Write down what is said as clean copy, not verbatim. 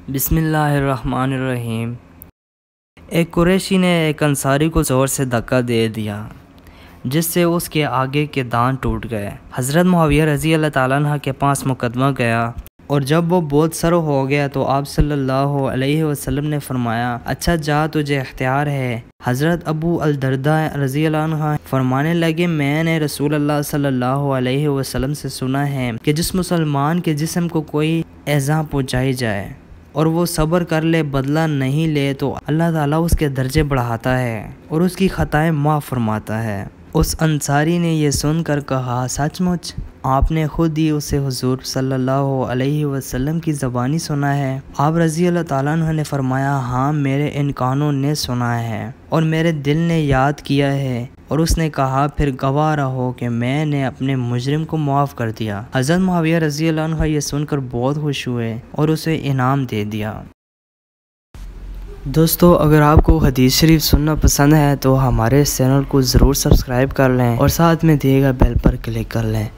बिस्मिल्लाहिर्रहमानिर्रहीम। एक कुरैशी ने एक अंसारी को ज़ोर से धक्का दे दिया जिससे उसके आगे के दांत टूट गए। हज़रत मुआविया रज़ी अल्लाह ताला अन्हु के पास मुकदमा गया और जब वो बहुत सर हो गया तो आप सल्लल्लाहु अलैहि वसल्लम ने फरमाया, अच्छा जा, तुझे इख्तियार है। हज़रत अबू अल-दरदा रज़ी अल्लाह अन्हु फरमाने लगे, मैंने रसूल अल्लाह सल्लल्लाहु अलैहि वसल्लम से सुना है कि जिस मुसलमान के जिस्म को कोई एज़ा पहुँचाई जाए और वो सब्र कर ले, बदला नहीं ले, तो अल्लाह ताला उसके दर्जे बढ़ाता है और उसकी ख़ताएँ माफ़ फरमाता है। उस अंसारी ने यह सुनकर कहा, सचमुच आपने खुद ही उसे हुजूर सल्लल्लाहु अलैहि वसल्लम की ज़बानी सुना है? आप रज़ी अल्लाह ताला अन्हु ने फरमाया, हाँ, मेरे इन कानों ने सुना है और मेरे दिल ने याद किया है। और उसने कहा, फिर गवाह रहो कि मैंने अपने मुजरिम को माफ़ कर दिया। हज़रत मुआविया रज़ी अल्लाह अन्हु ये सुनकर बहुत खुश हुए और उसे इनाम दे दिया। दोस्तों, अगर आपको हदीस शरीफ सुनना पसंद है तो हमारे इस चैनल को ज़रूर सब्सक्राइब कर लें और साथ में दिए गए बेल पर क्लिक कर लें।